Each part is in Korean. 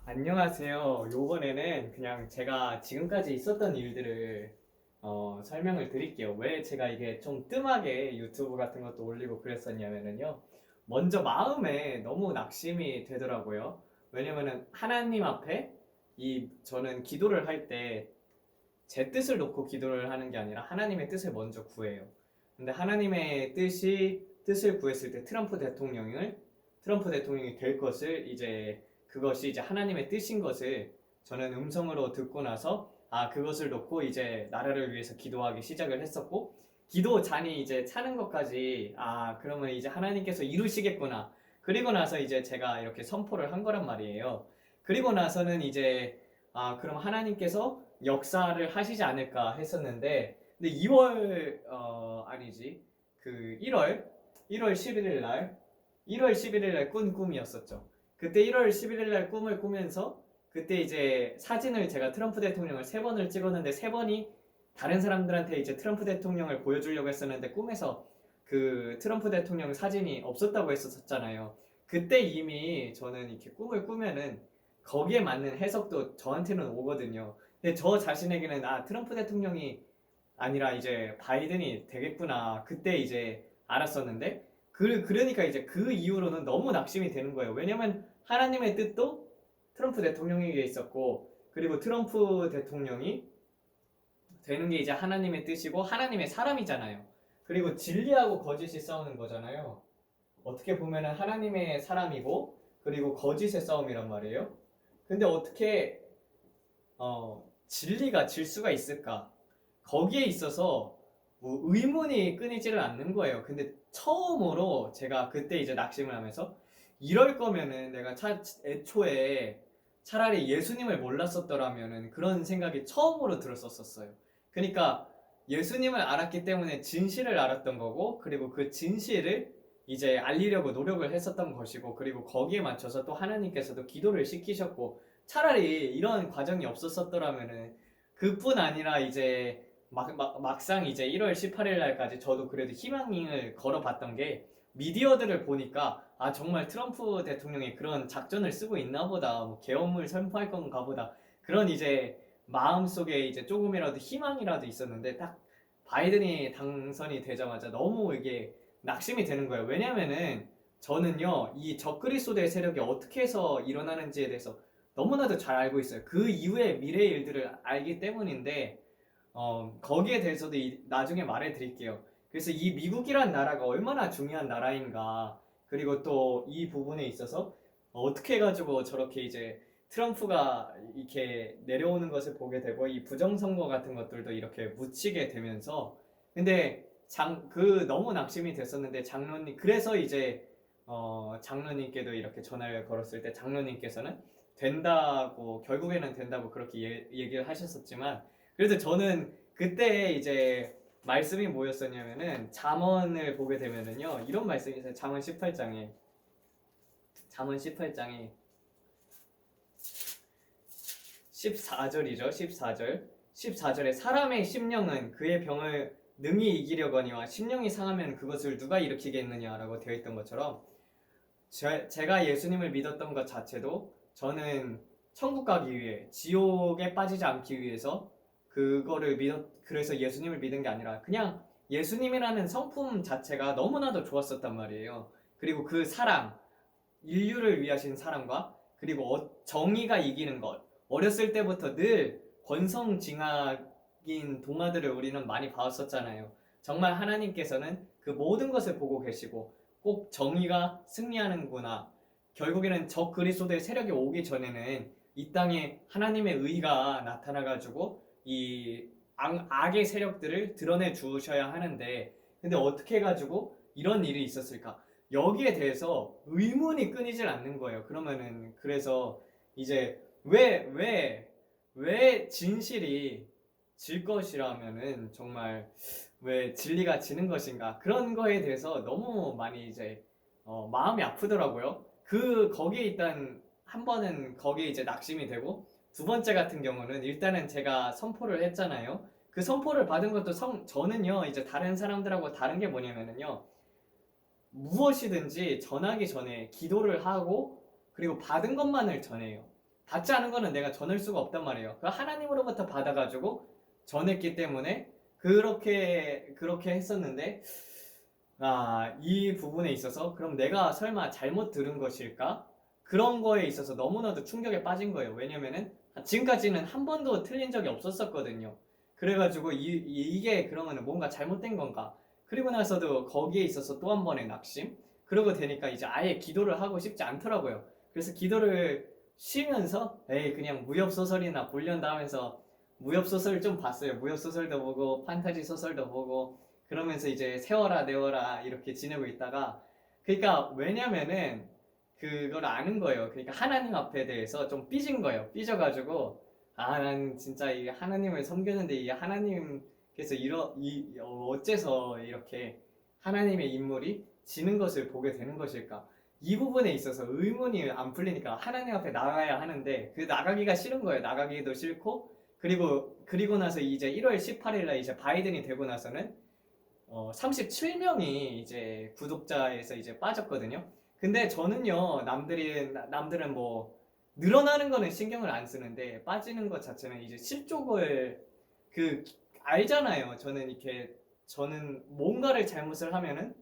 안녕하세요. 요번에는 그냥 제가 지금까지 있었던 일들을 설명을 드릴게요. 왜 제가 이게 좀 뜸하게 유튜브 같은 것도 올리고 그랬었냐면요. 먼저 마음에 너무 낙심이 되더라고요. 왜냐면은 하나님 앞에 저는 기도를 할 때 제 뜻을 놓고 기도를 하는 게 아니라 하나님의 뜻을 먼저 구해요. 근데 하나님의 뜻을 구했을 때 트럼프 대통령이 될 것을 그것이 이제 하나님의 뜻인 것을 저는 음성으로 듣고 나서 그것을 놓고 이제 나라를 위해서 기도하기 시작을 했었고, 기도 잔이 이제 차는 것까지 그러면 이제 하나님께서 이루시겠구나. 그리고 나서 이제 제가 이렇게 선포를 한 거란 말이에요. 그리고 나서는 이제 그럼 하나님께서 역사를 하시지 않을까 했었는데, 근데 1월 11일 날 1월 11일 날 꾼 꿈이었었죠. 그때 1월 11일 날 꿈을 꾸면서 그때 이제 사진을 제가 트럼프 대통령을 3번을 찍었는데 3번이 다른 사람들한테 이제 트럼프 대통령을 보여주려고 했었는데 꿈에서 그 트럼프 대통령 사진이 없었다고 했었잖아요. 그때 이미 저는 이렇게 꿈을 꾸면은 거기에 맞는 해석도 저한테는 오거든요. 근데 저 자신에게는 트럼프 대통령이 아니라 이제 바이든이 되겠구나. 그때 이제 알았었는데 그러니까 이제 그 이후로는 너무 낙심이 되는 거예요. 왜냐면 하나님의 뜻도 트럼프 대통령에게 있었고, 그리고 트럼프 대통령이 되는 게 이제 하나님의 뜻이고 하나님의 사람이잖아요. 그리고 진리하고 거짓이 싸우는 거잖아요. 어떻게 보면은 하나님의 사람이고 그리고 거짓의 싸움이란 말이에요. 근데 어떻게 진리가 질 수가 있을까? 거기에 있어서 뭐 의문이 끊이지를 않는 거예요. 근데 처음으로 제가 그때 이제 낙심을 하면서 이럴 거면은 내가 애초에 차라리 예수님을 몰랐었더라면은 그런 생각이 처음으로 들었었어요. 그러니까 예수님을 알았기 때문에 진실을 알았던 거고, 그리고 그 진실을 이제 알리려고 노력을 했었던 것이고, 그리고 거기에 맞춰서 또 하나님께서도 기도를 시키셨고, 차라리 이런 과정이 없었더라면은 그뿐 아니라 이제 막상 이제 1월 18일 날까지 저도 그래도 희망을 걸어봤던 게, 미디어들을 보니까 정말 트럼프 대통령이 그런 작전을 쓰고 있나 보다, 뭐 계엄을 선포할 건가 보다, 그런 이제 마음속에 이제 조금이라도 희망이라도 있었는데, 딱 바이든이 당선이 되자마자 너무 이게 낙심이 되는 거예요. 왜냐면은 저는요, 이 적그리스도의 세력이 어떻게 해서 일어나는지에 대해서 너무나도 잘 알고 있어요. 그 이후의 미래의 일들을 알기 때문인데, 거기에 대해서도 나중에 말해 드릴게요. 그래서 이 미국이란 나라가 얼마나 중요한 나라인가, 그리고 또 이 부분에 있어서 어떻게 해가지고 저렇게 이제 트럼프가 이렇게 내려오는 것을 보게 되고, 이 부정선거 같은 것들도 이렇게 묻히게 되면서, 근데 너무 낙심이 됐었는데 그래서 이제 장로님께도 이렇게 전화를 걸었을 때 장로님께서는 결국에는 된다고 그렇게 얘기를 하셨었지만, 그래서 저는 그때 이제 말씀이 뭐였었냐면은 잠언을 보게 되면은요, 이런 말씀이 있어요. 잠언 18장에 14절이죠. 14절에 사람의 심령은 그의 병을 능히 이기려거니와 심령이 상하면 그것을 누가 일으키겠느냐라고 되어 있던 것처럼, 제가 예수님을 믿었던 것 자체도 저는 천국 가기 위해, 지옥에 빠지지 않기 위해서 그래서 예수님을 믿은 게 아니라 그냥 예수님이라는 성품 자체가 너무나도 좋았었단 말이에요. 그리고 그 사랑, 인류를 위하신 사랑과, 그리고 정의가 이기는 것, 어렸을 때부터 늘 권성징악인 동화들을 우리는 많이 봤었잖아요. 정말 하나님께서는 그 모든 것을 보고 계시고 꼭 정의가 승리하는구나, 결국에는 적 그리스도의 세력이 오기 전에는 이 땅에 하나님의 의가 나타나가지고 이 악의 세력들을 드러내 주셔야 하는데, 근데 어떻게 해가지고 이런 일이 있었을까? 여기에 대해서 의문이 끊이질 않는 거예요. 그래서 이제 왜 진실이 질 것이라면은 정말 왜 진리가 지는 것인가? 그런 거에 대해서 너무 많이 이제 마음이 아프더라고요. 거기에 일단 한 번은 거기에 이제 낙심이 되고, 두 번째 같은 경우는 일단은 제가 선포를 했잖아요. 그 선포를 받은 것도 저는요, 이제 다른 사람들하고 다른 게 뭐냐면은요, 무엇이든지 전하기 전에 기도를 하고 그리고 받은 것만을 전해요. 받지 않은 거는 내가 전할 수가 없단 말이에요. 그 하나님으로부터 받아가지고 전했기 때문에 그렇게 했었는데, 이 부분에 있어서 그럼 내가 설마 잘못 들은 것일까? 그런 거에 있어서 너무나도 충격에 빠진 거예요. 왜냐면은 지금까지는 한 번도 틀린 적이 없었거든요. 그래가지고 이게 그러면 뭔가 잘못된 건가? 그리고 나서도 거기에 있어서 또 한 번의 낙심? 그러고 되니까 이제 아예 기도를 하고 싶지 않더라고요. 그래서 기도를 쉬면서 에이 그냥 무협소설이나 보련다 하면서 무협소설 좀 봤어요. 무협소설도 보고 판타지 소설도 보고 그러면서 이제 세워라 내워라 이렇게 지내고 있다가, 그러니까 왜냐면은 그걸 아는 거예요. 그러니까 하나님 앞에 대해서 좀 삐진 거예요. 삐져가지고 난 진짜 이 하나님을 섬겼는데 이 하나님께서 어째서 이렇게 하나님의 인물이 지는 것을 보게 되는 것일까? 이 부분에 있어서 의문이 안 풀리니까 하나님 앞에 나가야 하는데 그 나가기가 싫은 거예요. 나가기도 싫고, 그리고 나서 이제 1월 18일 날 이제 바이든이 되고 나서는 37명이 이제 구독자에서 이제 빠졌거든요. 근데 저는요, 남들은 뭐 늘어나는 거는 신경을 안 쓰는데 빠지는 것 자체는 이제 실족을 알잖아요. 저는 뭔가를 잘못을 하면은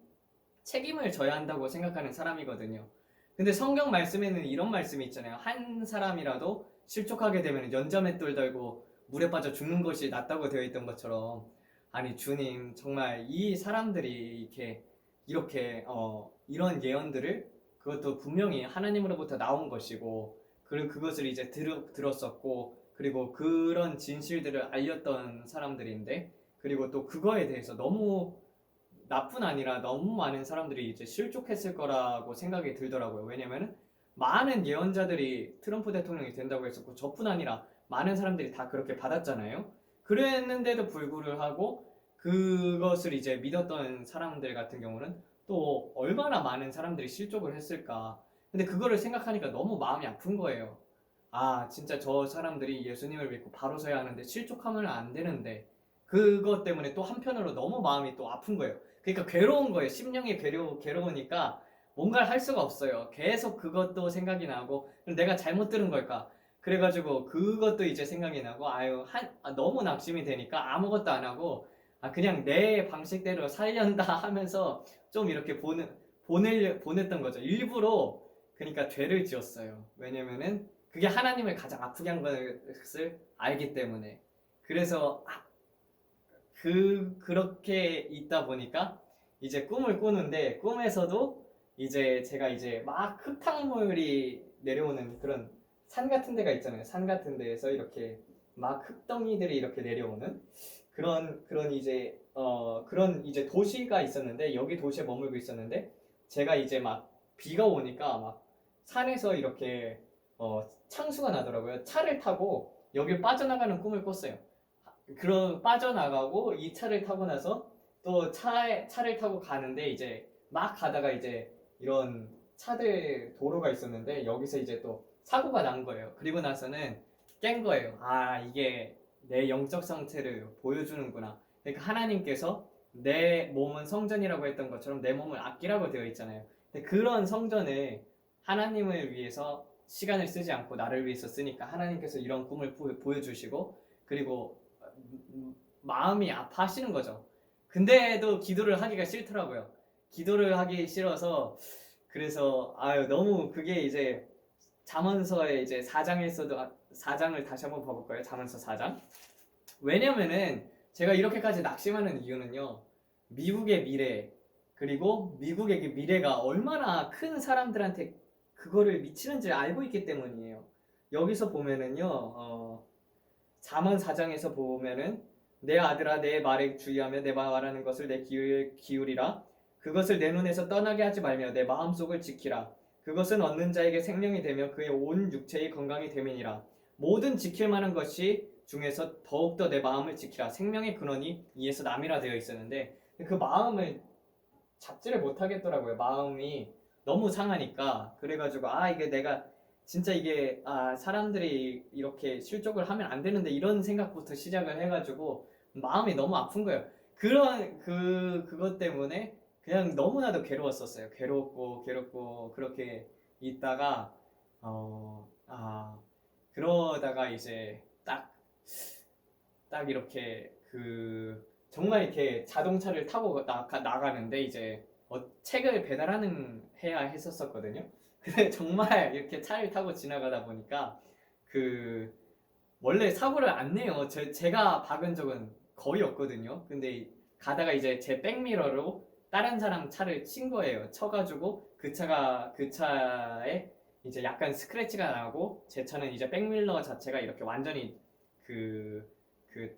책임을 져야 한다고 생각하는 사람이거든요. 근데 성경 말씀에는 이런 말씀이 있잖아요. 한 사람이라도 실족하게 되면 연자맷돌 달고 물에 빠져 죽는 것이 낫다고 되어 있던 것처럼, 아니 주님 정말 이 사람들이 이렇게 이런 예언들을, 그것도 분명히 하나님으로부터 나온 것이고 그리고 그것을 이제 들었었고 그리고 그런 진실들을 알렸던 사람들인데, 그리고 또 그거에 대해서 너무 나뿐 아니라 너무 많은 사람들이 이제 실족했을 거라고 생각이 들더라고요. 왜냐면은 많은 예언자들이 트럼프 대통령이 된다고 했었고 저뿐 아니라 많은 사람들이 다 그렇게 받았잖아요. 그랬는데도 불구하고 그것을 이제 믿었던 사람들 같은 경우는 또 얼마나 많은 사람들이 실족을 했을까. 근데 그거를 생각하니까 너무 마음이 아픈 거예요. 진짜 저 사람들이 예수님을 믿고 바로 서야 하는데 실족하면 안 되는데, 그것 때문에 또 한편으로 너무 마음이 또 아픈 거예요. 그러니까 괴로운 거예요. 심령이 괴로우니까 뭔가를 할 수가 없어요. 계속 그것도 생각이 나고, 그럼 내가 잘못 들은 걸까? 그래가지고 그것도 이제 생각이 나고, 너무 낙심이 되니까 아무것도 안 하고, 그냥 내 방식대로 살련다 하면서 좀 이렇게 보냈던 거죠. 일부러. 그러니까 죄를 지었어요. 왜냐면은 그게 하나님을 가장 아프게 한 것을 알기 때문에. 그래서 그렇게 있다 보니까 이제 꿈을 꾸는데, 꿈에서도 이제 제가 이제 막 흙탕물이 내려오는 그런 산 같은 데가 있잖아요. 산 같은 데에서 이렇게 막 흙덩이들이 이렇게 내려오는 그런 이제 도시가 있었는데, 여기 도시에 머물고 있었는데, 제가 이제 막 비가 오니까 막 산에서 이렇게 창수가 나더라고요. 차를 타고 여기 빠져나가는 꿈을 꿨어요. 그런 빠져나가고 이 차를 타고 나서 또 차를 타고 가는데, 이제 막 가다가 이제 이런 차들 도로가 있었는데 여기서 이제 또 사고가 난 거예요. 그리고 나서는 깬 거예요. 이게 내 영적 상태를 보여주는구나. 그러니까 하나님께서 내 몸은 성전이라고 했던 것처럼 내 몸을 아끼라고 되어 있잖아요. 근데 그런 성전을 하나님을 위해서 시간을 쓰지 않고 나를 위해서 쓰니까 하나님께서 이런 꿈을 보여주시고, 그리고 마음이 아파하시는 거죠. 근데도 기도를 하기가 싫더라고요. 기도를 하기 싫어서, 그래서 너무 그게 이제 잠언서의 이제 4장에서도 4장을 다시 한번 봐볼까요? 잠언서 4장. 왜냐면은 제가 이렇게까지 낙심하는 이유는요, 미국의 미래, 그리고 미국의 미래가 얼마나 큰 사람들한테 그거를 미치는지 알고 있기 때문이에요. 여기서 보면은요, 잠언 4장에서 보면은 내 아들아 내 말에 주의하며 내 말하는 것을 내 귀에 기울이라. 그것을 내 눈에서 떠나게 하지 말며 내 마음속을 지키라. 그것은 얻는 자에게 생명이 되며 그의 온 육체의 건강이 됨이니라. 모든 지킬 만한 것이 중에서 더욱더 내 마음을 지키라. 생명의 근원이 이에서 남이라 되어 있었는데, 그 마음을 잡지를 못하겠더라고요. 마음이 너무 상하니까. 그래가지고 이게 내가 진짜 이게 사람들이 이렇게 실족을 하면 안 되는데, 이런 생각부터 시작을 해가지고 마음이 너무 아픈 거예요. 그것 때문에 그냥 너무나도 괴로웠었어요. 괴롭고 그렇게 있다가 그러다가 이제 딱 이렇게 정말 이렇게 자동차를 타고 나가는데 이제 책을 해야 했었거든요. 근데 정말 이렇게 차를 타고 지나가다 보니까 원래 사고를 안 내요. 제가 박은 적은 거의 없거든요. 근데 가다가 이제 제 백미러로 다른 사람 차를 친 거예요. 쳐가지고 그 차에 이제 약간 스크래치가 나고 제 차는 이제 백밀러 자체가 이렇게 완전히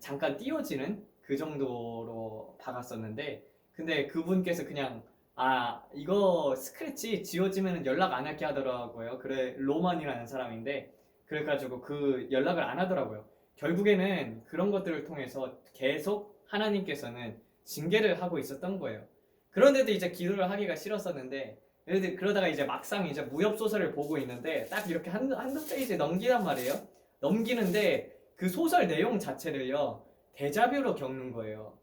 잠깐 띄어지는 그 정도로 박았었는데, 근데 그분께서 그냥 이거 스크래치 지워지면 연락 안 할게 하더라고요. 그래, 로만이라는 사람인데 그래가지고 연락을 안 하더라고요. 결국에는 그런 것들을 통해서 계속 하나님께서는 징계를 하고 있었던 거예요. 그런데도 이제 기도를 하기가 싫었었는데, 그러다가 이제 막상 이제 무협 소설을 보고 있는데 딱 이렇게 한두 페이지 넘기란 말이에요. 넘기는데 그 소설 내용 자체를요, 데자뷰로 겪는 거예요.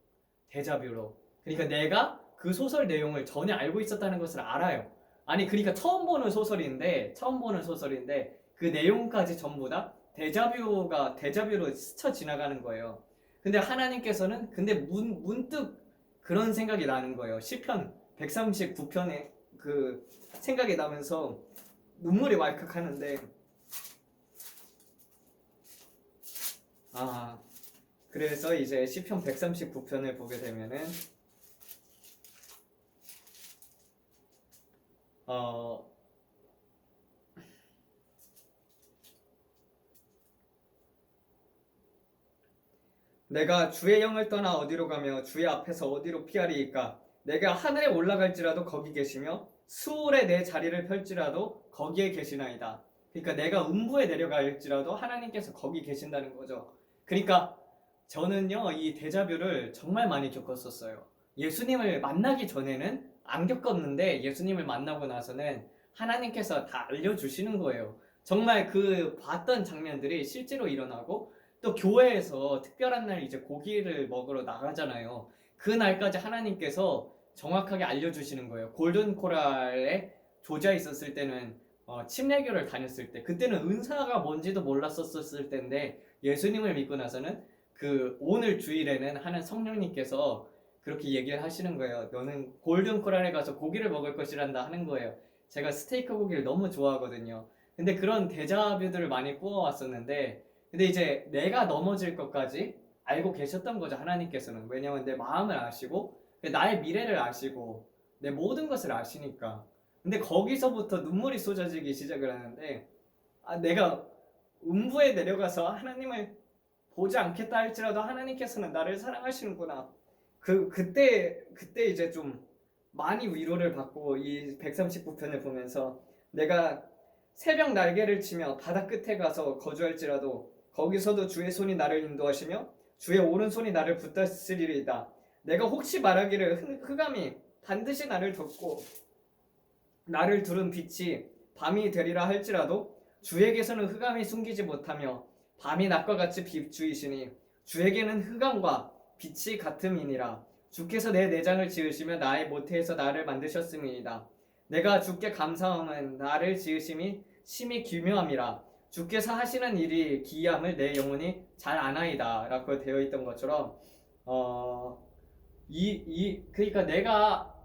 데자뷰로. 그러니까 내가 그 소설 내용을 전혀 알고 있었다는 것을 알아요. 아니, 그러니까 처음 보는 소설인데 그 내용까지 전부 다 데자뷰로 스쳐 지나가는 거예요. 근데 하나님께서는 문득 그런 생각이 나는 거예요. 시편 139편에 생각이 나면서 눈물이 왈칵 하는데, 그래서 이제 시편 139편을 보게 되면은 내가 주의 영을 떠나 어디로 가며 주의 앞에서 어디로 피하리이까? 내가 하늘에 올라갈지라도 거기 계시며 수월에 내 자리를 펼지라도 거기에 계시나이다. 그러니까 내가 음부에 내려갈지라도 하나님께서 거기 계신다는 거죠. 그러니까 저는요, 이 데자뷰를 정말 많이 겪었었어요. 예수님을 만나기 전에는 안 겪었는데 예수님을 만나고 나서는 하나님께서 다 알려주시는 거예요. 정말 봤던 장면들이 실제로 일어나고, 또 교회에서 특별한 날 이제 고기를 먹으러 나가잖아요. 그 날까지 하나님께서 정확하게 알려주시는 거예요. 골든 코랄에 조지아 있었을 때는 침례교를 다녔을 때, 그때는 은사가 뭔지도 몰랐었을 때인데 예수님을 믿고 나서는 오늘 주일에는 하는 성령님께서 그렇게 얘기를 하시는 거예요. 너는 골든 코랄에 가서 고기를 먹을 것이란다 하는 거예요. 제가 스테이크 고기를 너무 좋아하거든요. 근데 그런 데자뷰들을 많이 꾸어왔었는데, 근데 이제 내가 넘어질 것까지 알고 계셨던 거죠, 하나님께서는. 왜냐면 내 마음을 아시고 나의 미래를 아시고 내 모든 것을 아시니까. 근데 거기서부터 눈물이 쏟아지기 시작을 하는데, 내가 음부에 내려가서 하나님을 보지 않겠다 할지라도 하나님께서는 나를 사랑하시는구나. 그때 이제 좀 많이 위로를 받고, 이 139편을 보면서 내가 새벽 날개를 치며 바다 끝에 가서 거주할지라도 거기서도 주의 손이 나를 인도하시며 주의 오른손이 나를 붙드시리이다. 내가 혹시 말하기를 흑암이 반드시 나를 덮고 나를 두른 빛이 밤이 되리라 할지라도 주에게서는 흑암이 숨기지 못하며 밤이 낮과 같이 비추이시니 주에게는 흑암과 빛이 같음이니라. 주께서 내 내장을 지으시며 나의 모태에서 나를 만드셨음이니이다. 내가 주께 감사함은 나를 지으심이 심히 기묘함이라. 주께서 하시는 일이 기이함을 내 영혼이 잘 아나이다 라고 되어 있던 것처럼, 그러니까 내가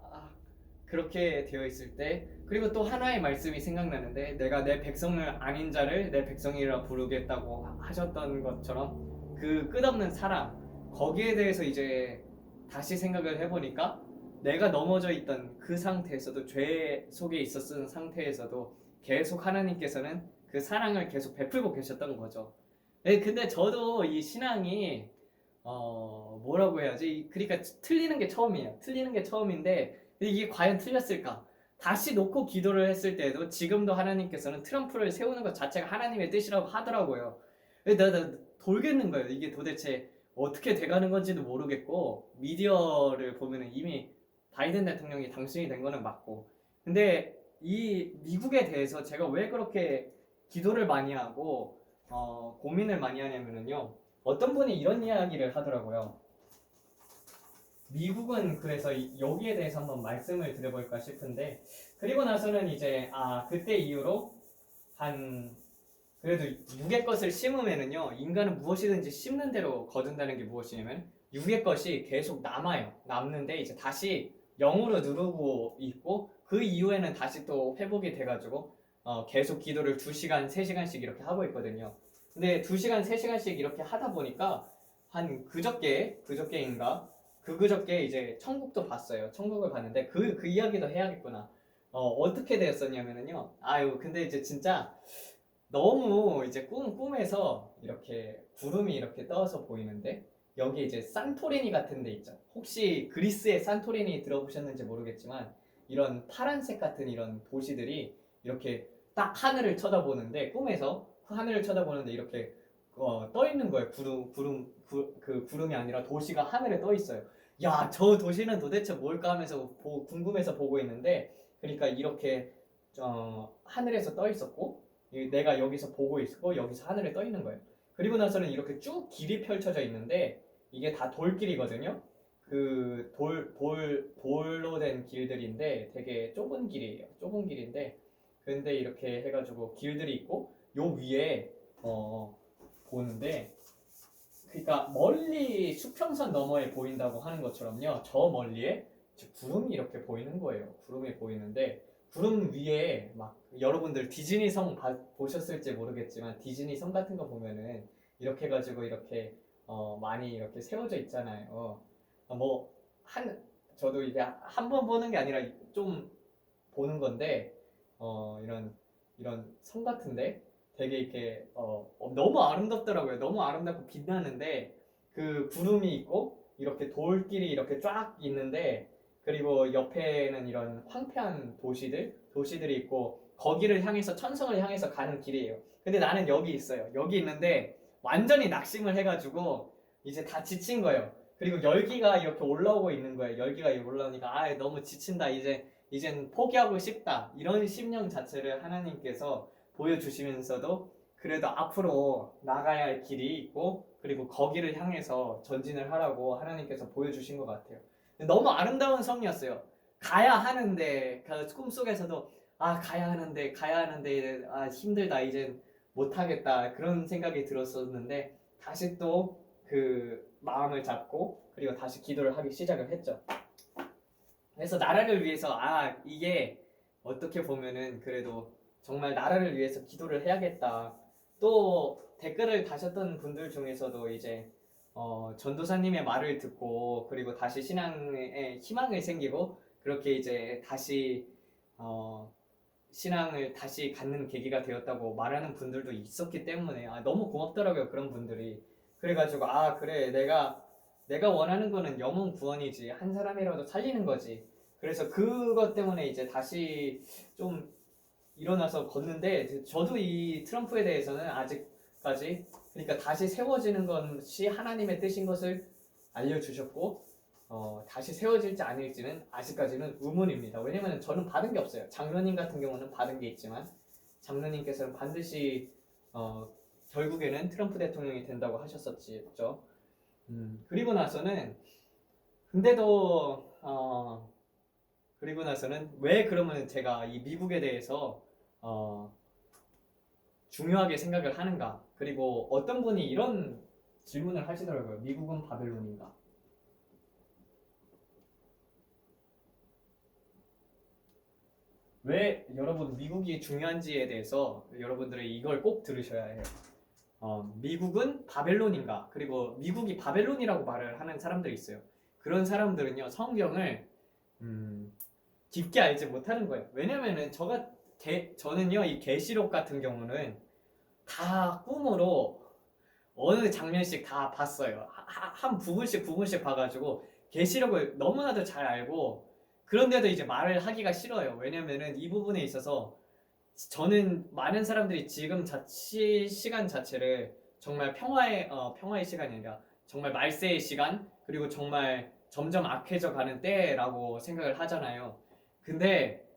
그렇게 되어 있을 때, 그리고 또 하나의 말씀이 생각나는데, 내가 내 백성을 아닌 자를 내 백성이라 부르겠다고 하셨던 것처럼 그 끝없는 사랑, 거기에 대해서 이제 다시 생각을 해보니까 내가 넘어져 있던 그 상태에서도, 죄 속에 있었던 상태에서도 계속 하나님께서는 그 사랑을 계속 베풀고 계셨던 거죠. 근데 저도 이 신앙이 뭐라고 해야지, 그러니까 틀리는 게 처음이에요. 틀리는 게 처음인데 이게 과연 틀렸을까? 다시 놓고 기도를 했을 때도 지금도 하나님께서는 트럼프를 세우는 것 자체가 하나님의 뜻이라고 하더라고요. 나 돌겠는 거예요. 이게 도대체 어떻게 돼가는 건지도 모르겠고, 미디어를 보면은 이미 바이든 대통령이 당선이 된 거는 맞고, 근데 이 미국에 대해서 제가 왜 그렇게 기도를 많이 하고 고민을 많이 하냐면요, 어떤 분이 이런 이야기를 하더라고요. 미국은, 그래서 여기에 대해서 한번 말씀을 드려볼까 싶은데, 그리고 나서는 이제 그때 이후로 한 그래도 육의 것을 심으면은요, 인간은 무엇이든지 심는 대로 거둔다는 게 무엇이냐면 육의 것이 계속 남아요. 남는데 이제 다시 0으로 누르고 있고 그 이후에는 다시 또 회복이 돼가지고 계속 기도를 2시간, 3시간씩 이렇게 하고 있거든요. 근데 2시간, 3시간씩 이렇게 하다 보니까 한 그저께인가 그저께 이제 천국도 봤어요. 천국을 봤는데 그 이야기도 해야겠구나. 어떻게 되었었냐면은요. 아유, 근데 이제 진짜 너무 이제 꿈에서 이렇게 구름이 이렇게 떠서 보이는데 여기 이제 산토리니 같은 데 있죠. 혹시 그리스의 산토리니 들어보셨는지 모르겠지만 이런 파란색 같은 이런 도시들이 이렇게 딱 하늘을 쳐다보는데 꿈에서 하늘을 쳐다보는데 이렇게 떠 있는 거예요. 그 구름이 아니라 도시가 하늘에 떠 있어요. 야, 저 도시는 도대체 뭘까 하면서 궁금해서 보고 있는데 그러니까 이렇게 하늘에서 떠 있었고 내가 여기서 보고 있고 여기서 하늘에 떠 있는 거예요. 그리고 나서는 이렇게 쭉 길이 펼쳐져 있는데 이게 다 돌길이거든요. 그 돌로 된 길들인데 되게 좁은 길이에요. 좁은 길인데 근데 이렇게 해가지고 길들이 있고 요 위에 보는데 그러니까 멀리 수평선 너머에 보인다고 하는 것처럼요. 저 멀리에 구름이 이렇게 보이는 거예요. 구름이 보이는데 구름 위에 막 여러분들 디즈니 성 보셨을지 모르겠지만 디즈니 성 같은 거 보면은 이렇게 해가지고 이렇게 많이 이렇게 세워져 있잖아요. 뭐 저도 이게 한 번 보는 게 아니라 좀 보는 건데 이런 성 같은데 되게 이렇게 너무 아름답더라고요. 너무 아름답고 빛나는데 그 구름이 있고 이렇게 돌길이 이렇게 쫙 있는데 그리고 옆에는 이런 황폐한 도시들이 있고 거기를 향해서 천성을 향해서 가는 길이에요. 근데 나는 여기 있어요. 여기 있는데 완전히 낙심을 해가지고 이제 다 지친 거예요. 그리고 열기가 이렇게 올라오고 있는 거예요. 열기가 올라오니까 너무 지친다. 이젠 포기하고 싶다. 이런 심령 자체를 하나님께서 보여주시면서도 그래도 앞으로 나가야 할 길이 있고 그리고 거기를 향해서 전진을 하라고 하나님께서 보여주신 것 같아요. 너무 아름다운 성이었어요. 가야 하는데 그 꿈속에서도 가야 하는데 힘들다 이젠 못하겠다 그런 생각이 들었었는데 다시 또 그 마음을 잡고 그리고 다시 기도를 하기 시작을 했죠. 그래서 나라를 위해서 이게 어떻게 보면은 그래도 정말 나라를 위해서 기도를 해야겠다. 또 댓글을 다셨던 분들 중에서도 이제 전도사님의 말을 듣고 그리고 다시 신앙에 희망을 생기고 그렇게 이제 다시 신앙을 다시 갖는 계기가 되었다고 말하는 분들도 있었기 때문에 너무 고맙더라고요. 그런 분들이. 그래가지고 그래 내가 원하는 거는 영혼 구원이지 한 사람이라도 살리는 거지. 그래서 그것 때문에 이제 다시 좀 일어나서 걷는데 저도 이 트럼프에 대해서는 아직까지 그러니까 다시 세워지는 것이 하나님의 뜻인 것을 알려주셨고 다시 세워질지 아닐지는 아직까지는 의문입니다. 왜냐면 저는 받은 게 없어요. 장로님 같은 경우는 받은 게 있지만 장로님께서는 반드시 결국에는 트럼프 대통령이 된다고 하셨었죠. 그리고 나서는 근데도 그리고 나서는 왜 그러면 제가 이 미국에 대해서 중요하게 생각을 하는가? 그리고 어떤 분이 이런 질문을 하시더라고요. 미국은 바벨론인가? 왜 여러분 미국이 중요한지에 대해서 여러분들이 이걸 꼭 들으셔야 해요. 미국은 바벨론인가? 그리고 미국이 바벨론이라고 말을 하는 사람들이 있어요. 그런 사람들은요 성경을 깊게 알지 못하는 거예요. 왜냐면은 저는요 이 계시록 같은 경우는 다 꿈으로 어느 장면씩 다 봤어요. 한 부분씩 봐가지고 계시록을 너무나도 잘 알고 그런데도 이제 말을 하기가 싫어요. 왜냐면은 이 부분에 있어서 저는 많은 사람들이 지금 시간 자체를 정말 평화의 시간이 아니라 정말 말세의 시간 그리고 정말 점점 악해져 가는 때라고 생각을 하잖아요. 근데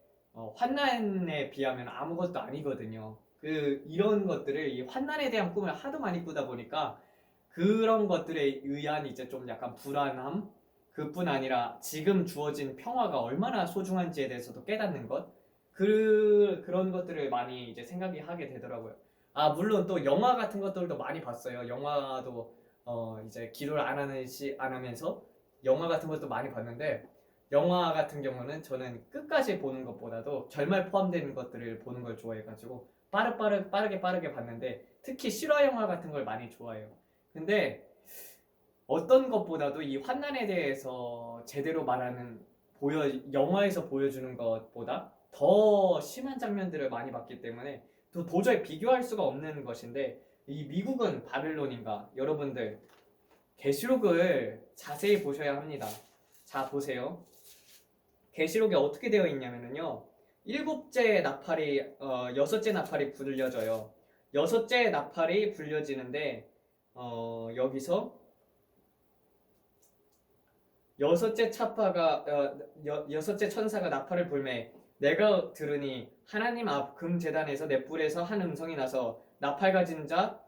환난에 비하면 아무것도 아니거든요. 이런 것들을 이 환난에 대한 꿈을 하도 많이 꾸다 보니까 그런 것들에 의한 이제 좀 약간 불안함 그뿐 아니라 지금 주어진 평화가 얼마나 소중한지에 대해서도 깨닫는 것 그런 것들을 많이 이제 생각이 하게 되더라고요. 아, 물론 또 영화 같은 것들도 많이 봤어요. 영화도 이제 기도를 안 하면서 영화 같은 것도 많이 봤는데, 영화 같은 경우는 저는 끝까지 보는 것보다도 결말 포함되는 것들을 보는 걸 좋아해가지고 빠르게 봤는데, 특히 실화 영화 같은 걸 많이 좋아해요. 근데 어떤 것보다도 이 환난에 대해서 제대로 말하는 영화에서 보여주는 것보다 더 심한 장면들을 많이 봤기 때문에 또 도저히 비교할 수가 없는 것인데, 이 미국은 바벨론인가? 여러분들 계시록을 자세히 보셔야 합니다. 자, 보세요. 계시록에 어떻게 되어 있냐면요, 여섯째 나팔이 불려져요. 여섯째 나팔이 불려지는데 여기서 여섯째 천사가 나팔을 불매 내가 들으니 하나님 앞 금제단에서 넷불에서 한 음성이 나서 나팔 가진 자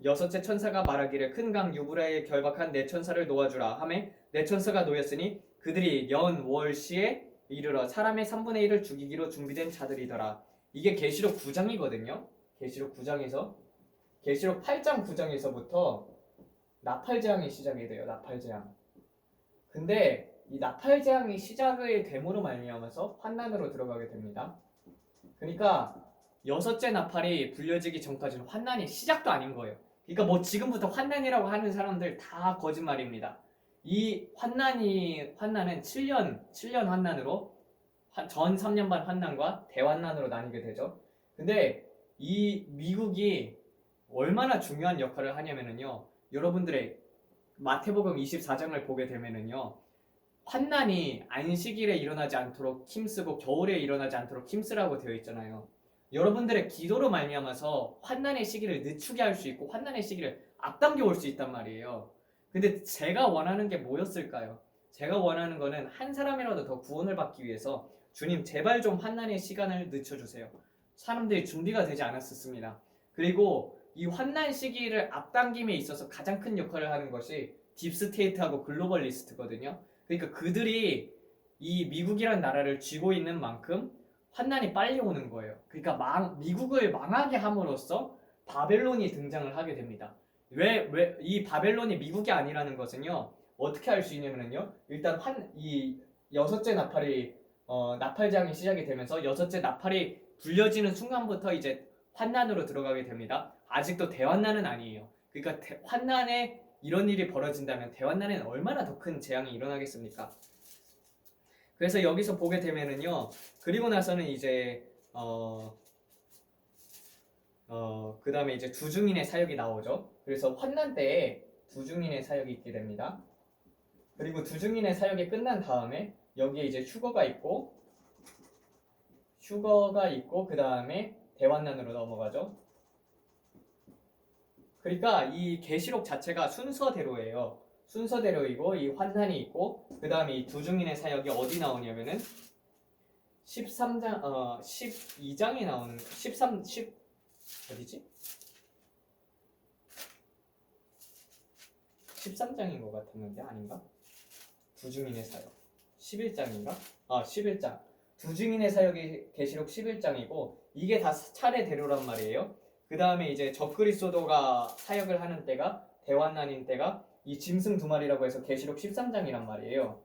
여섯째 천사가 말하기를 큰 강 유브라에 결박한 네 천사를 놓아주라 하매 네 천사가 놓였으니 그들이 연월시에 이르러 사람의 3분의 1을 죽이기로 준비된 자들이더라. 이게 계시록 9장이거든요. 계시록 9장에서 계시록 8장 9장에서부터 나팔재앙이 시작이 돼요. 나팔재앙. 근데 이 나팔재앙이 시작을 됨으로 말미암아서 환난으로 들어가게 됩니다. 그러니까 여섯째 나팔이 불려지기 전까지는 환난이 시작도 아닌 거예요. 그러니까 뭐 지금부터 환난이라고 하는 사람들 다 거짓말입니다. 이 환난은 7년 환난으로 전 3년 반 환난과 대환난으로 나뉘게 되죠. 근데 이 미국이 얼마나 중요한 역할을 하냐면요, 여러분들의 마태복음 24장을 보게 되면은요, 환난이 안식일에 일어나지 않도록 힘쓰고 겨울에 일어나지 않도록 힘쓰라고 되어 있잖아요. 여러분들의 기도로 말미암아서 환난의 시기를 늦추게 할 수 있고 환난의 시기를 앞당겨 올 수 있단 말이에요. 근데 제가 원하는 게 뭐였을까요? 제가 원하는 거는 한 사람이라도 더 구원을 받기 위해서 주님 제발 좀 환난의 시간을 늦춰주세요. 사람들이 준비가 되지 않았었습니다. 그리고 이 환난 시기를 앞당김에 있어서 가장 큰 역할을 하는 것이 딥스테이트하고 글로벌리스트거든요. 그러니까 그들이 이 미국이란 나라를 쥐고 있는 만큼 환난이 빨리 오는 거예요. 그러니까 미국을 망하게 함으로써 바벨론이 등장을 하게 됩니다. 왜 이 바벨론이 미국이 아니라는 것은요, 어떻게 알 수 있냐면요, 일단 이 여섯째 나팔장이 시작이 되면서 여섯째 나팔이 불려지는 순간부터 이제 환난으로 들어가게 됩니다. 아직도 대환난은 아니에요. 그러니까 환난에 이런 일이 벌어진다면 대환난에는 얼마나 더 큰 재앙이 일어나겠습니까? 그래서 여기서 보게 되면은요, 그리고 나서는 이제 그 다음에 이제 두중인의 사역이 나오죠. 그래서 환난 때에 두중인의 사역이 있게 됩니다. 그리고 두중인의 사역이 끝난 다음에 여기에 이제 휴거가 있고 그 다음에 대환난으로 넘어가죠. 그러니까 이 계시록 자체가 순서대로예요. 순서대로이고 이 환난이 있고 그 다음에 이 두중인의 사역이 어디 나오냐면은 12장에 나오는 어디지? 13장인 것 같았는데 아닌가? 두중인의 사역 11장인가? 11장 두중인의 사역이 계시록 11장이고 이게 다 차례대로란 말이에요. 그 다음에 이제 적그리스도가 사역을 하는 때가 대환난인 때가 이 짐승 두 마리라고 해서 계시록 13장이란 말이에요.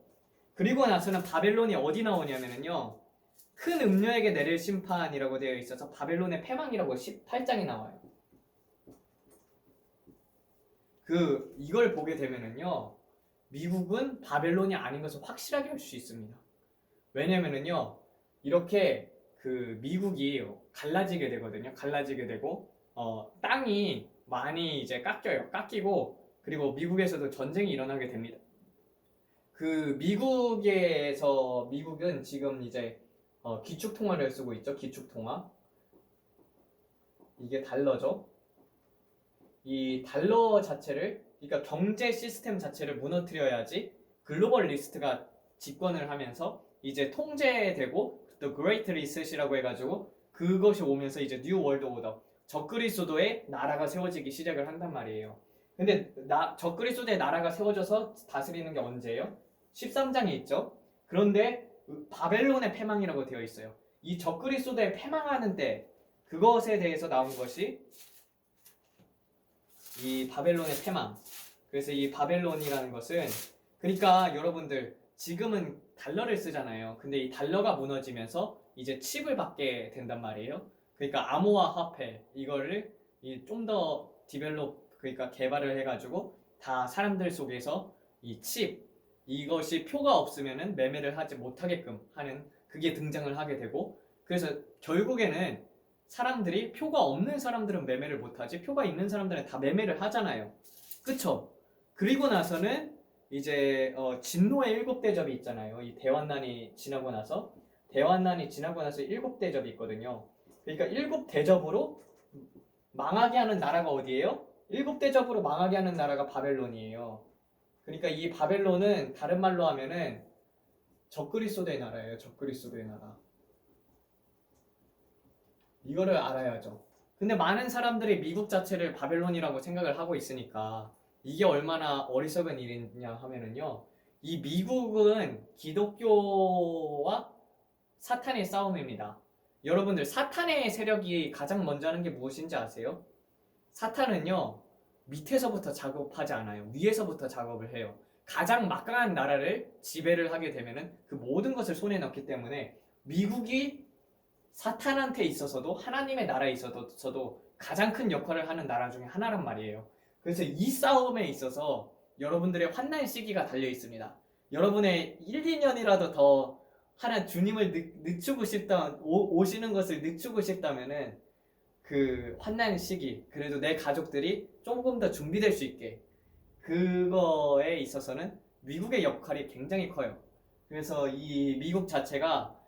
그리고 나서는 바벨론이 어디 나오냐면요, 큰 음녀에게 내릴 심판이라고 되어 있어서 바벨론의 패망이라고 18장이 나와요. 이걸 보게 되면은요, 미국은 바벨론이 아닌 것을 확실하게 알 수 있습니다. 왜냐면은요, 이렇게 미국이 갈라지게 되거든요. 갈라지게 되고 땅이 많이 이제 깎이고 그리고 미국에서도 전쟁이 일어나게 됩니다. 미국은 지금 이제 기축통화를 쓰고 있죠. 기축통화. 이게 달러죠. 이 달러 자체를, 그러니까 경제 시스템 자체를 무너뜨려야지 글로벌 리스트가 집권을 하면서 이제 통제되고 또 그레이트 리셋이라고 해가지고 그것이 오면서 이제 뉴 월드 오더, 적그리스도의 나라가 세워지기 시작을 한단 말이에요. 근데 적그리스도의 나라가 세워져서 다스리는 게 언제예요? 13장에 있죠. 그런데 바벨론의 패망이라고 되어 있어요. 이 적그리스도에 패망하는 때 그것에 대해서 나온 것이 이 바벨론의 패망. 그래서 이 바벨론이라는 것은 그러니까 여러분들 지금은 달러를 쓰잖아요. 근데 이 달러가 무너지면서 이제 칩을 받게 된단 말이에요. 그러니까 암호화 화폐 이거를 좀 더 디벨롭 그러니까 개발을 해가지고 다 사람들 속에서 이 칩 이것이 표가 없으면은 매매를 하지 못하게끔 하는 그게 등장을 하게 되고 그래서 결국에는 사람들이 표가 없는 사람들은 매매를 못하지 표가 있는 사람들은 다 매매를 하잖아요. 그쵸? 그리고 나서는 이제 진노의 일곱 대접이 있잖아요. 이 대환난이 지나고 나서 일곱 대접이 있거든요. 그러니까 일곱 대접으로 망하게 하는 나라가 어디예요? 일곱 대접으로 망하게 하는 나라가 바벨론이에요. 그러니까 이 바벨론은 다른 말로 하면은 적그리스도의 나라예요. 적그리스도의 나라. 이거를 알아야죠. 근데 많은 사람들이 미국 자체를 바벨론이라고 생각을 하고 있으니까 이게 얼마나 어리석은 일이냐 하면은요. 이 미국은 기독교와 사탄의 싸움입니다. 여러분들 사탄의 세력이 가장 먼저 하는 게 무엇인지 아세요? 사탄은요. 밑에서부터 작업하지 않아요. 위에서부터 작업을 해요. 가장 막강한 나라를 지배를 하게 되면은 그 모든 것을 손에 넣기 때문에 미국이 사탄한테 있어서도 하나님의 나라에 있어서도 가장 큰 역할을 하는 나라 중에 하나란 말이에요. 그래서 이 싸움에 있어서 여러분들의 환난 시기가 달려 있습니다. 여러분의 1, 2년이라도 더 하나 주님을 늦추고 싶다 오시는 것을 늦추고 싶다면은 그 환난 시기 그래도 내 가족들이 조금 더 준비될 수 있게 그거에 있어서는 미국의 역할이 굉장히 커요. 그래서 이 미국 자체가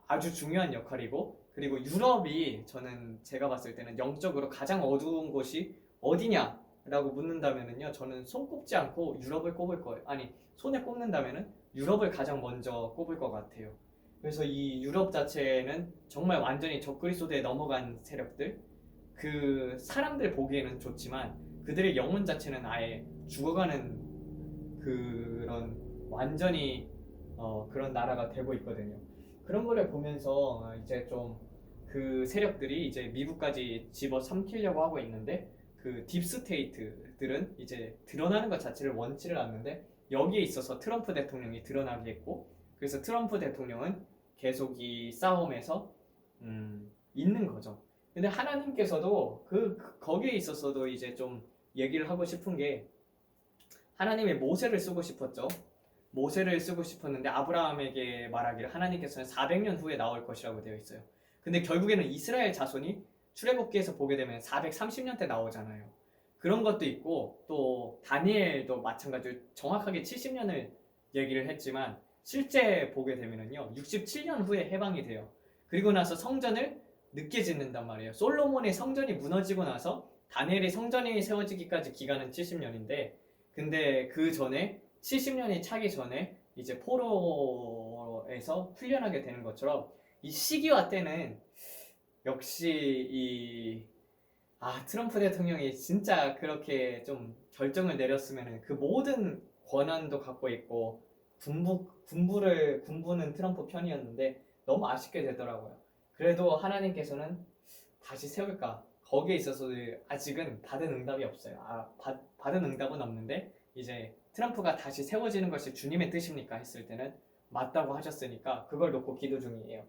아주 중요한 역할이고 그리고 유럽이 저는 제가 봤을 때는 영적으로 가장 어두운 곳이 어디냐라고 묻는다면은요 저는 손 꼽지 않고 유럽을 꼽을 거예요. 아니 손에 꼽는다면은 유럽을 가장 먼저 꼽을 것 같아요. 그래서 이 유럽 자체는 정말 완전히 적그리스도에 넘어간 세력들 그 사람들 보기에는 좋지만 그들의 영혼 자체는 아예 죽어가는 그런 완전히 그런 나라가 되고 있거든요. 그런 거를 보면서 이제 좀 그 세력들이 이제 미국까지 집어삼키려고 하고 있는데 그 딥스테이트들은 이제 드러나는 것 자체를 원치를 않는데 여기에 있어서 트럼프 대통령이 드러나겠고 그래서 트럼프 대통령은 계속 이 싸움에서 있는 거죠. 근데 하나님께서도 거기에 있어서도 이제 좀 얘기를 하고 싶은 게 하나님의 모세를 쓰고 싶었죠. 모세를 쓰고 싶었는데 아브라함에게 말하기를 하나님께서는 400년 후에 나올 것이라고 되어 있어요. 근데 결국에는 이스라엘 자손이 출애굽기에서 보게 되면 430년 때 나오잖아요. 그런 것도 있고 또 다니엘도 마찬가지로 정확하게 70년을 얘기를 했지만 실제 보게 되면은요 67년 후에 해방이 돼요. 그리고 나서 성전을 늦게 짓는단 말이에요. 솔로몬의 성전이 무너지고 나서 다니엘의 성전이 세워지기까지 기간은 70년인데 근데 그 전에 70년이 차기 전에 이제 포로에서 훈련하게 되는 것처럼 이 시기와 때는 역시 트럼프 대통령이 진짜 그렇게 좀 결정을 내렸으면 그 모든 권한도 갖고 있고 군부는 트럼프 편이었는데 너무 아쉽게 되더라고요. 그래도 하나님께서는 다시 세울까? 거기에 있어서 아직은 받은 응답이 없어요. 받은 응답은 없는데 이제 트럼프가 다시 세워지는 것이 주님의 뜻입니까? 했을 때는 맞다고 하셨으니까 그걸 놓고 기도 중이에요.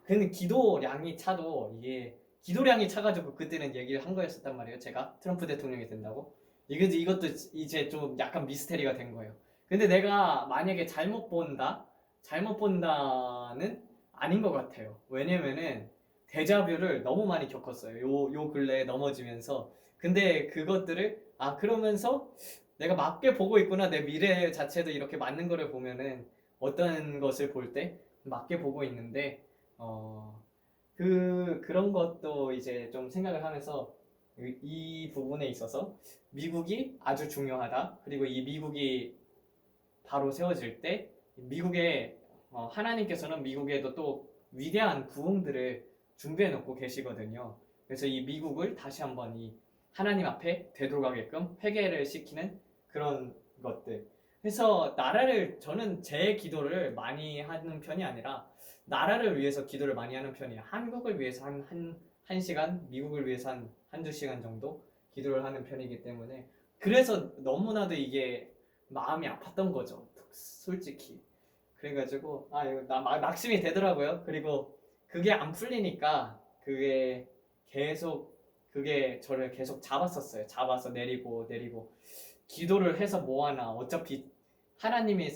근데 기도량이 차도 이게 기도량이 차가지고 그때는 얘기를 한 거였었단 말이에요. 제가 트럼프 대통령이 된다고. 이것도 이제 좀 약간 미스테리가 된 거예요. 근데 내가 만약에 잘못 본다는 아닌 것 같아요. 왜냐면은 데자뷰를 너무 많이 겪었어요. 요 근래에 넘어지면서. 근데 그것들을 그러면서 내가 맞게 보고 있구나. 내 미래 자체도 이렇게 맞는 거를 보면은 어떤 것을 볼 때 맞게 보고 있는데 그런 것도 이제 좀 생각을 하면서 이 부분에 있어서 미국이 아주 중요하다. 그리고 이 미국이 바로 세워질 때 미국의 하나님께서는 미국에도 또 위대한 부흥들을 준비해 놓고 계시거든요. 그래서 이 미국을 다시 한번 이 하나님 앞에 되돌아가게끔 회개를 시키는 그런 것들. 그래서 나라를 저는 제 기도를 많이 하는 편이 아니라 나라를 위해서 기도를 많이 하는 편이에요. 한국을 위해서 한 시간, 미국을 위해서 한두 시간 정도 기도를 하는 편이기 때문에 그래서 너무나도 이게 마음이 아팠던 거죠. 솔직히. 그래가지고 이거 막 낙심이 되더라고요. 그리고 그게 안 풀리니까 그게 저를 계속 잡았었어요. 잡아서 내리고 기도를 해서 뭐하나. 어차피 하나님의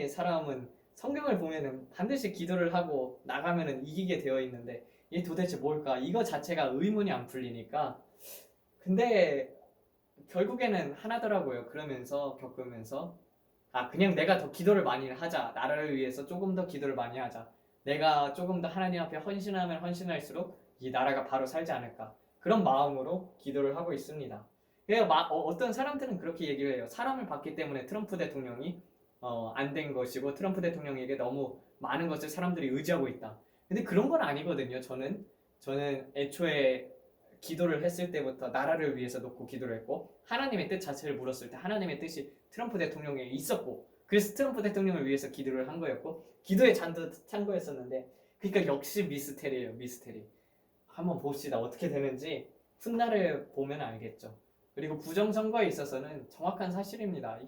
사람은 성경을 보면은 반드시 기도를 하고 나가면은 이기게 되어 있는데 이게 도대체 뭘까? 이거 자체가 의문이 안 풀리니까. 근데 결국에는 하나더라고요. 그러면서 겪으면서 그냥 내가 더 기도를 많이 하자. 나라를 위해서 조금 더 기도를 많이 하자. 내가 조금 더 하나님 앞에 헌신하면 헌신할수록 이 나라가 바로 살지 않을까. 그런 마음으로 기도를 하고 있습니다. 어떤 사람들은 그렇게 얘기를 해요. 사람을 봤기 때문에 트럼프 대통령이 안 된 것이고 트럼프 대통령에게 너무 많은 것을 사람들이 의지하고 있다. 근데 그런 건 아니거든요. 저는 애초에 기도를 했을 때부터 나라를 위해서 놓고 기도를 했고 하나님의 뜻 자체를 물었을 때 하나님의 뜻이 트럼프 대통령에 있었고 그래서 트럼프 대통령을 위해서 기도를 한 거였고 기도의 잔도 찬 거였었는데 그러니까 역시 미스테리예요. 미스테리. 한번 봅시다. 어떻게 되는지 훗날을 보면 알겠죠. 그리고 부정선거에 있어서는 정확한 사실입니다.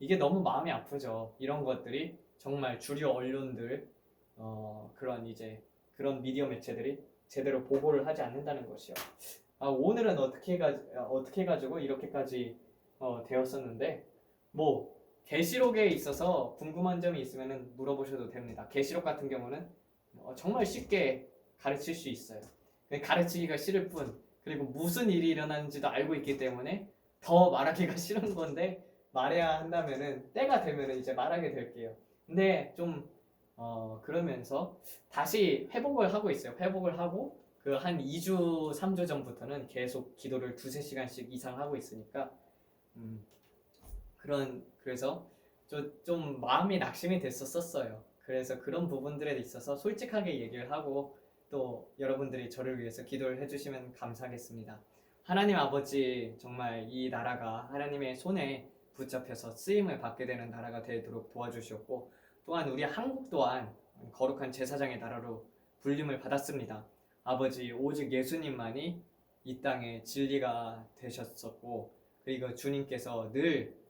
이게 너무 마음이 아프죠. 이런 것들이 정말 주류 언론들 그런 미디어 매체들이 제대로 보고를 하지 않는다는 것이요. 오늘은 어떻게 해가지고 이렇게까지 되었었는데 뭐 계시록에 있어서 궁금한 점이 있으면 물어보셔도 됩니다. 계시록 같은 경우는 정말 쉽게 가르칠 수 있어요. 가르치기가 싫을 뿐 그리고 무슨 일이 일어나는지도 알고 있기 때문에 더 말하기가 싫은 건데 말해야 한다면은 때가 되면은 이제 말하게 될게요. 근데 좀 그러면서 다시 회복을 하고 있어요. 회복을 하고 그 한 2주, 3주 전부터는 계속 기도를 2-3시간씩 이상 하고 있으니까 음, 그래서 좀 마음이 낙심이 됐었어요. 그래서 그런 부분들에 있어서 솔직하게 얘기를 하고 또 여러분들이 저를 위해서 기도를 해주시면 감사하겠습니다. 하나님 아버지 정말 이 나라가 하나님의 손에 붙잡혀서 쓰임을 받게 되는 나라가 되도록 도와주셨고 또한 우리 한국 또한 거룩한 제사장의 나라로 불림을 받았습니다. 아버지 오직 예수님만이 이 땅의 진리가 되셨었고 그리고 주님께서 늘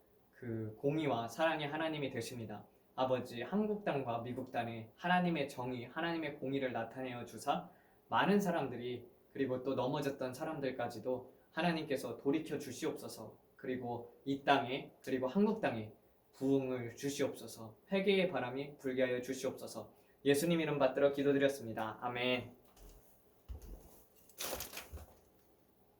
그 공의와 사랑의 하나님이 되십니다. 아버지 한국 땅과 미국 땅에 하나님의 정의, 하나님의 공의를 나타내어 주사 많은 사람들이 그리고 또 넘어졌던 사람들까지도 하나님께서 돌이켜 주시옵소서. 그리고 이 땅에 그리고 한국 땅에 부흥을 주시옵소서. 회개의 바람이 불게 하여 주시옵소서. 예수님 이름 받들어 기도드렸습니다. 아멘.